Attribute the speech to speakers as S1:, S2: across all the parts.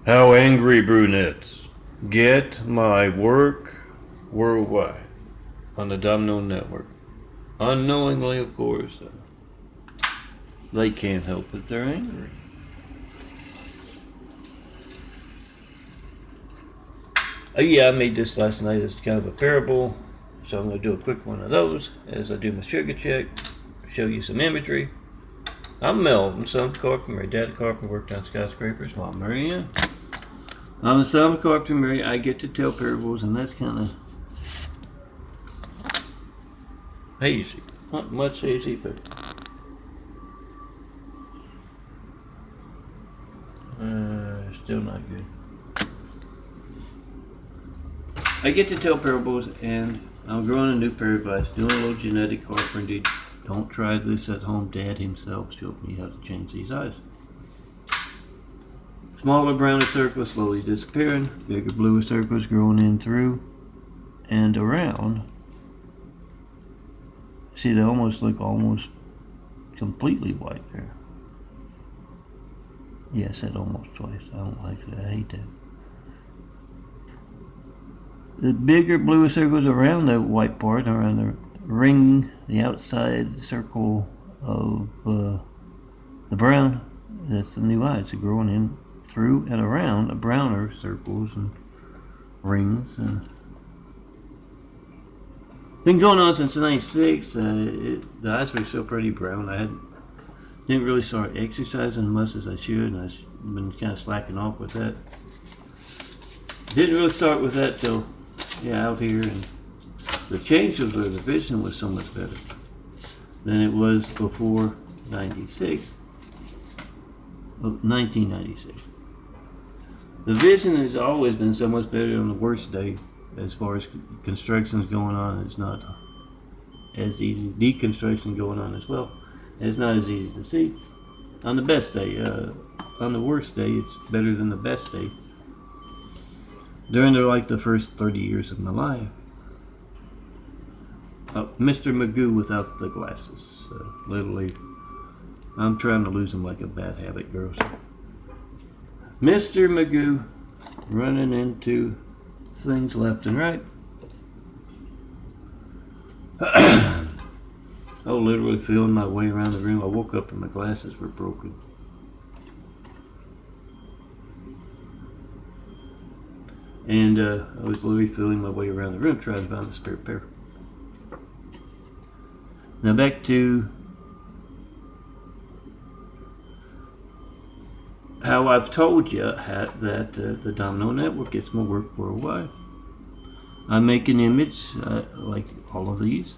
S1: How angry brunettes. Get my work worldwide on the Domino Network. Unknowingly, of course. They can't help it, they're angry. Yeah, I made this last night as kind of a parable, so I'm going to do a quick one of those as I do my sugar check, show you some imagery. I'm Melvin, son of a carpenter. My dad, a carpenter, worked on skyscrapers while Marianne. I'm the son of a carpenter, Mary. I get to tell parables, and that's kind of hazy. Not much hazy, but still not good. I get to tell parables, and I'm growing a new pair of eyes, doing a little genetic carpentry. Don't try this at home. Dad himself showed me how to change these eyes. Smaller browner circles slowly disappearing, bigger bluer circles growing in through and around. See, they almost look almost completely white there. Yeah, I said almost twice. I don't like that. I hate that. The bigger bluer circles around the white part, around the ring, the outside circle of the brown, that's the new eyes. They're growing in through and around the browner circles and rings. Been going on since '96. The eyes were so pretty brown. Didn't really start exercising as much as I should, and I've been kind of slacking off with that. Didn't really start with that till out here, and the change was where the vision was so much better than it was before 1996. The vision has always been so much better on the worst day. As far as construction's going on, it's not as easy. Deconstruction going on as well. It's not as easy to see. On the best day, on the worst day, it's better than the best day. During the first 30 years of my life, Mr. Magoo without the glasses. Literally, I'm trying to lose them like a bad habit, girls. Mr. Magoo running into things left and right. Literally feeling my way around the room. I woke up and my glasses were broken. And I was literally feeling my way around the room trying to find a spare pair. Now back to how I've told you that the Domino Network gets my work worldwide. I make an image like all of these.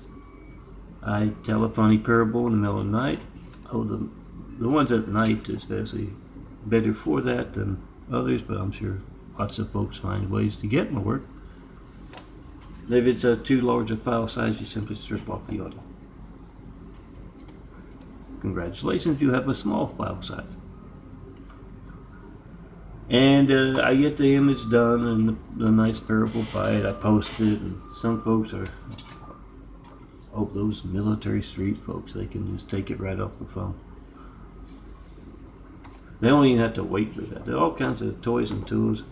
S1: I tell a funny parable in the middle of the night. The ones at night especially better for that than others, but I'm sure lots of folks find ways to get my work. If it's too large a file size, you simply strip off the audio. Congratulations, you have a small file size. And I get the image done and the nice parable by it. I post it, and some folks are, those military street folks, they can just take it right off the phone. They don't even have to wait for that. There are all kinds of toys and tools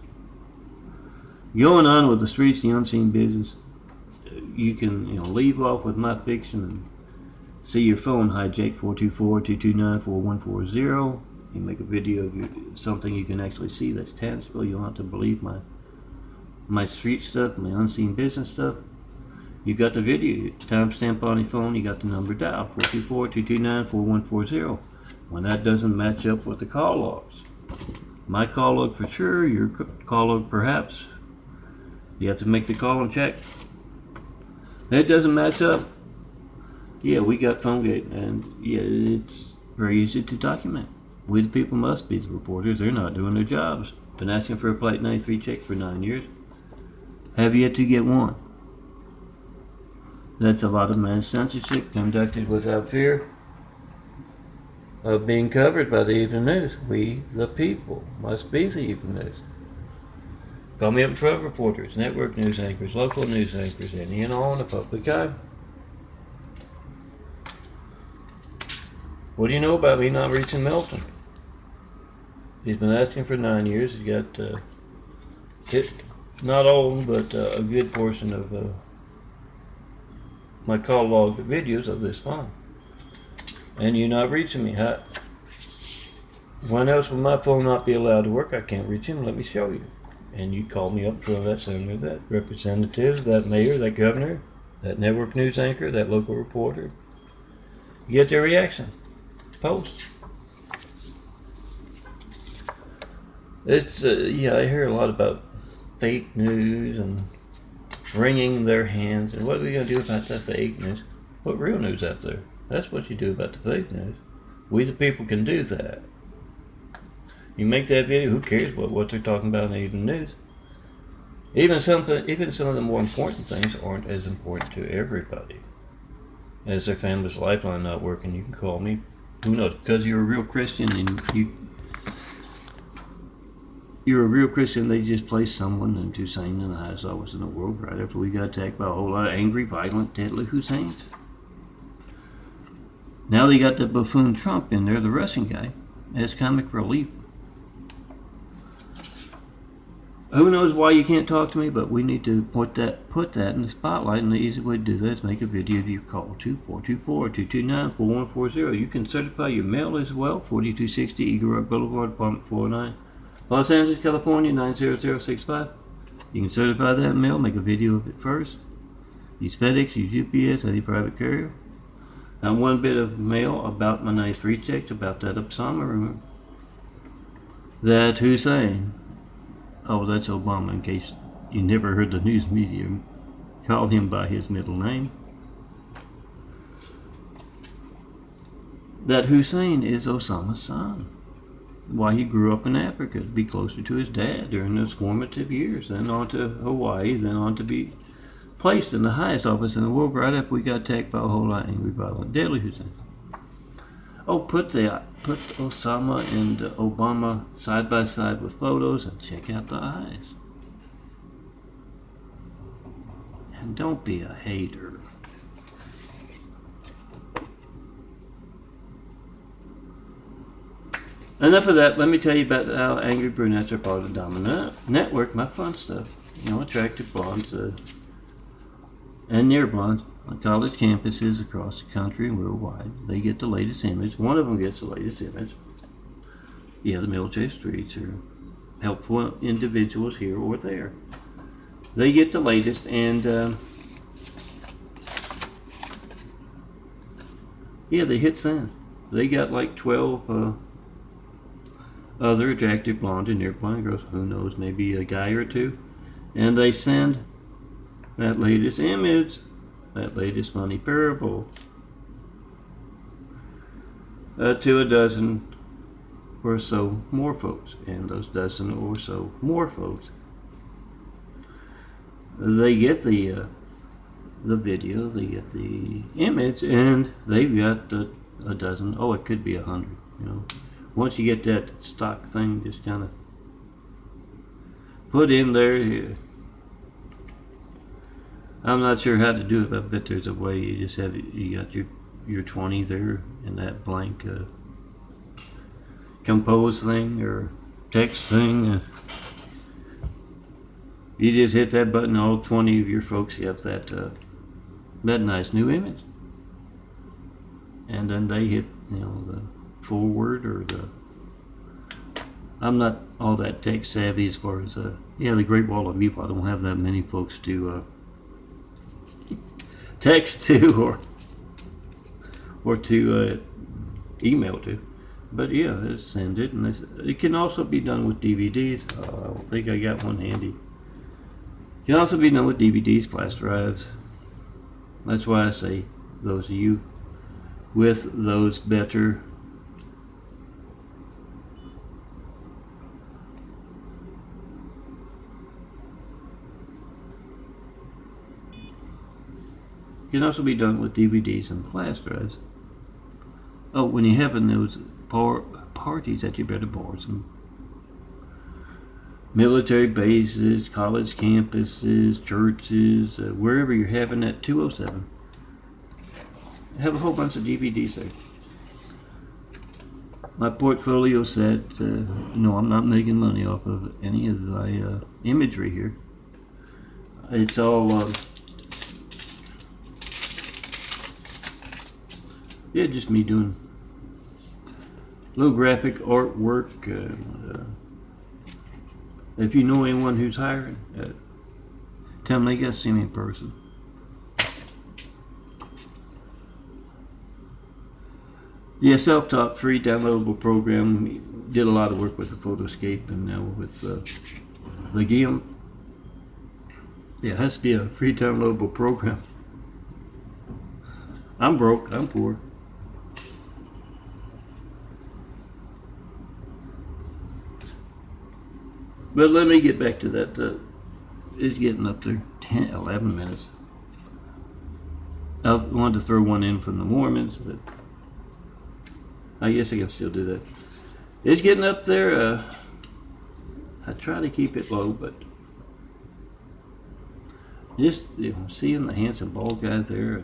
S1: going on with the streets, the unseen business. You can leave off with my fiction and see your phone hijack 424-229-4140. You make a video of something you can actually see that's tangible. You don't have to believe my street stuff, my unseen business stuff. You got the video, timestamp on your phone, you got the number dialed, 424-229-4140. When that doesn't match up with the call logs, my call log for sure, your call log perhaps, you have to make the call and check. That doesn't match up. Yeah, we got PhoneGate, and yeah, it's very easy to document. We the people must be the reporters. They're not doing their jobs. Been asking for a Flight 93 check for 9 years. Have yet to get one. That's a lot of mass censorship conducted without fear of being covered by the evening news. We the people must be the evening news. Call me up in front, reporters, network news anchors, local news anchors, any and all in the public eye. What do you know about me not reaching Melton? He's been asking for 9 years. He's got not all of them, but a good portion of my call log videos of this phone. And you're not reaching me. When else will my phone not be allowed to work? I can't reach him. Let me show you. And you call me up for that senator, that representative, that mayor, that governor, that network news anchor, that local reporter. You get their reaction. Post. It's yeah, I hear a lot about fake news and wringing their hands. And what are we going to do about the fake news? Put real news out there. That's what you do about the fake news. We the people can do that. You make that video, who cares what they're talking about in the news? Even some of the more important things aren't as important to everybody. As their family's lifeline not working, you can call me. Who knows? Because you're a real Christian and you're a real Christian, they just placed someone into Hussein in the highest office in the world right after we got attacked by a whole lot of angry, violent, deadly Husseins. Now they got the buffoon Trump in there, the Russian guy, as comic relief. Who knows why you can't talk to me, but we need to put that in the spotlight, and the easy way to do that is make a video of your call to 424-229-4140. You can certify your mail as well, 4260 Eagle Rock Boulevard, apartment 409, Los Angeles, California, 90065. You can certify that mail, make a video of it first. Use FedEx, use UPS, any private carrier. Now one bit of mail about my 93 checks, about that Osama, remember? That Hussein. Oh, that's Obama, in case you never heard the news media call him by his middle name. That Hussein is Osama's son. Why he grew up in Africa, to be closer to his dad during those formative years, then on to Hawaii, then on to be placed in the highest office in the world right after we got attacked by a whole lot of angry, violent, deadly Hussein. Oh, put Osama and Obama side by side with photos and check out the eyes. And don't be a hater. Enough of that. Let me tell you about how angry brunettes are part of the Domino Network. My fun stuff. You know, attractive blondes and near blondes on college campuses across the country and worldwide. They get the latest image. One of them gets the latest image. Yeah, the military streets are helpful individuals here or there. They get the latest, and yeah, they hit send. They got like 12 other attractive blonde and near blonde girls. Who knows, maybe a guy or two. And they send that latest image, that latest funny parable, to a dozen or so more folks. And those dozen or so more folks, they get the video, they get the image, and they've got a dozen. Oh, it could be 100. You know, once you get that stock thing, just kind of put in there. I'm not sure how to do it, but I bet there's a way. You just have, you got your 20 there in that blank compose thing or text thing. You just hit that button, all 20 of your folks have that nice new image. And then they hit, you know, the forward or the, I'm not all that tech savvy as far as yeah, the Great Wall of People. I don't have that many folks to text to or to email to, but yeah, let's send it. And it can also be done with DVDs. I don't think I got one handy. It can also be done with DVDs, flash drives. That's why I say those of you with those better can also be done with DVDs and flash drives. Oh, when you're having those parties that you better borrow some. Military bases, college campuses, churches, wherever you're having that 207. Have a whole bunch of DVDs there. my portfolio set. No, I'm not making money off of any of my imagery here. It's all yeah, just me doing little graphic artwork. If you know anyone who's hiring, tell them they got to see me in person. Yeah, self-taught, free downloadable program. Did a lot of work with the Photoscape and now with the GIMP. Yeah, it has to be a free downloadable program. I'm broke, I'm poor. But let me get back to that. It's getting up there, 10, 11 minutes. I wanted to throw one in from the Mormons, but I guess I can still do that. It's getting up there. I try to keep it low, but just seeing the handsome bald guy there,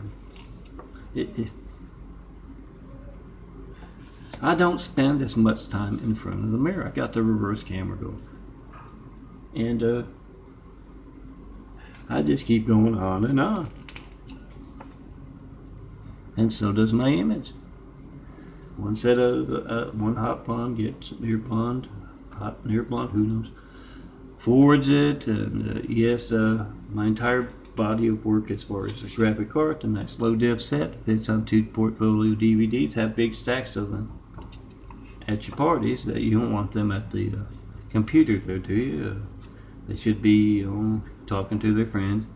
S1: I don't spend as much time in front of the mirror. I got the reverse camera going, and I just keep going on and on, and so does my image. One set of one hot blonde gets near blonde, hot near blonde, who knows, forwards it, and yes, my entire body of work as far as a graphic art, a nice low def set, fits on 2 portfolio DVDs, have big stacks of them at your parties. That you don't want them at the computer there, do you? They should be talking to their friends.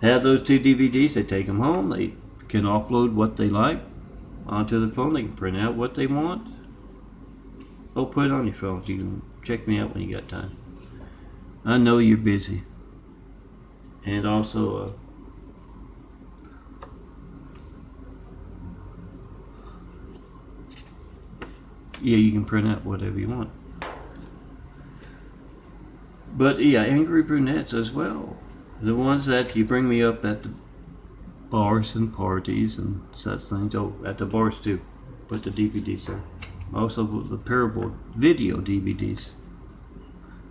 S1: Have those 2 DVDs, they take them home, they can offload what they like onto the phone, they can print out what they want. Oh, put it on your phone so you can check me out when you got time. I know you're busy. And also, yeah, you can print out whatever you want. But yeah, angry brunettes as well. The ones that you bring me up at the bars and parties and such things. Oh, at the bars too. Put the DVDs there. Also the parable video DVDs.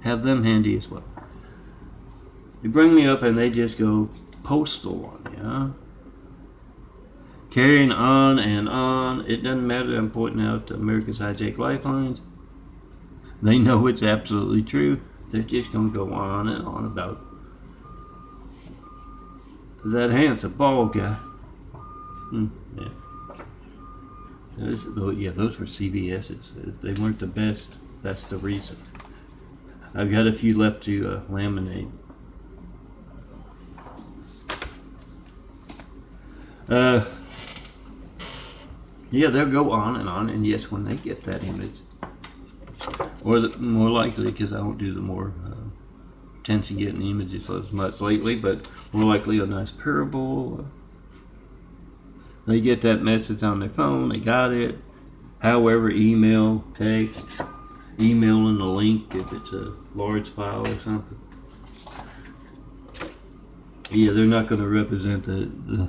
S1: Have them handy as well. You bring me up and they just go postal on you, huh? Carrying on and on. It doesn't matter. I'm pointing out America's Hijack Lifelines. They know it's absolutely true. They're just going to go on and on about that handsome bald guy. Yeah. Those were CVS's. If they weren't the best, that's the reason. I've got a few left to laminate. Yeah, they'll go on, and yes, when they get that image, or more likely, because I don't do the more attention getting images as much lately, but more likely a nice parable. They get that message on their phone, they got it. However, email, text, emailing a link if it's a large file or something. Yeah, they're not going to represent the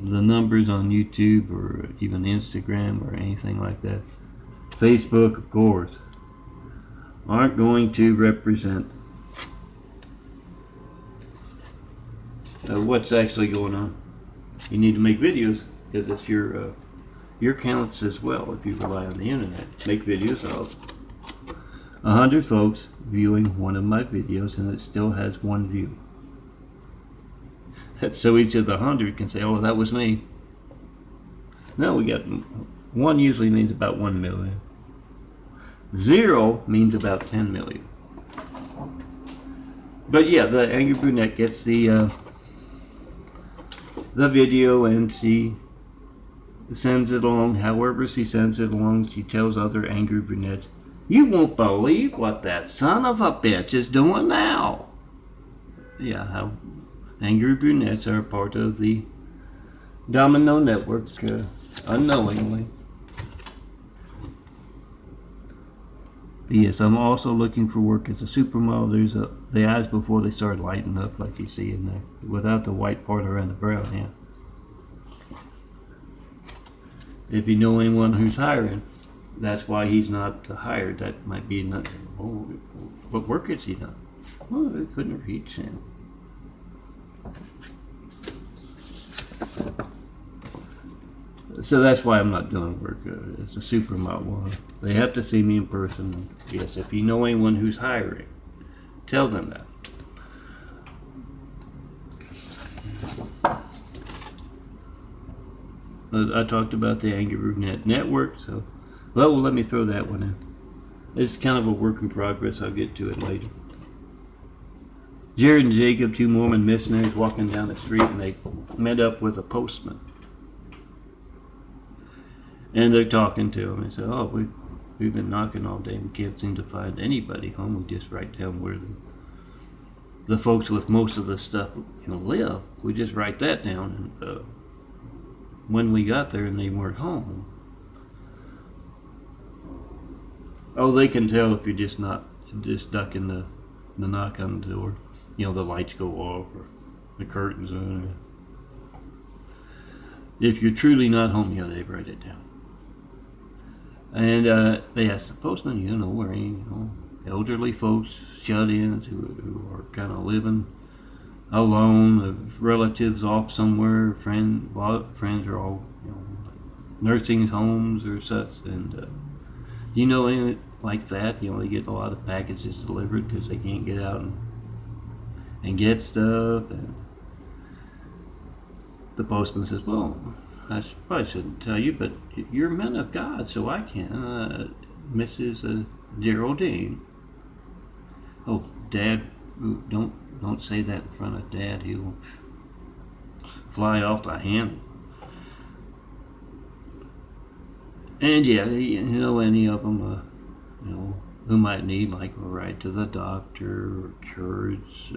S1: numbers on YouTube or even Instagram or anything like that. Facebook, of course, aren't going to represent what's actually going on. You need to make videos because it's your counts as well. If you rely on the internet, make videos of 100 folks viewing one of my videos, and it still has 1 view. That's so each of the 100 can say, "Oh, that was me." No, we got 1 usually means about 1 million. 0 means about 10 million. But yeah, the angry brunette gets the video, and she sends it along. However she sends it along, she tells other angry brunettes, "You won't believe what that son of a bitch is doing now." Yeah, how angry brunettes are part of the domino network unknowingly. But yes, I'm also looking for work as a supermodel. There's the eyes before they start lighting up, like you see in there, without the white part around the brow. Yeah. If you know anyone who's hiring, that's why he's not hired. That might be another. Oh, what work has he done? Well, I couldn't reach him. So that's why I'm not doing work as a supermodel. They have to see me in person. Yes, if you know anyone who's hiring, tell them that. I talked about the Angry Brunette Network, so well, let me throw that one in. It's kind of a work in progress. I'll get to it later. Jared and Jacob, two Mormon missionaries, walking down the street, and they met up with a postman. And they're talking to him and say, "Oh, we've been knocking all day. We can't seem to find anybody home. We just write down where the folks with most of the stuff live. We just write that down. And when we got there and they weren't home, oh, they can tell if you're just ducking the knock on the door. The lights go off or the curtains on. If you're truly not home, they write it down." And they asked the postman, were any elderly folks, shut-ins who are kind of living alone, relatives off somewhere, friends are all nursing homes or such, and anything like that. They get a lot of packages delivered because they can't get out and get stuff. And the postman says, "Well, I probably shouldn't tell you, but you're men of God, so I can. Mrs. Geraldine." "Oh, Dad, don't say that in front of Dad. He'll fly off the handle." And yeah, any of them, who might need like a ride to the doctor or church,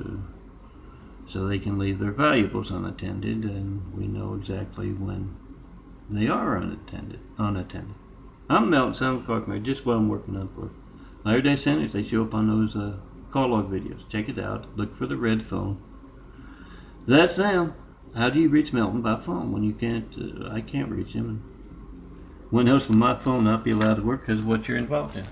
S1: so they can leave their valuables unattended, and we know exactly when they are unattended. I'm Melton, Sound Clark, just what I'm working on for Latter-day Saints. They show up on those call log videos. Check it out. Look for the red phone. That's them. How do you reach Melton by phone when you can't? I can't reach him. When else will my phone not be allowed to work because of what you're involved in?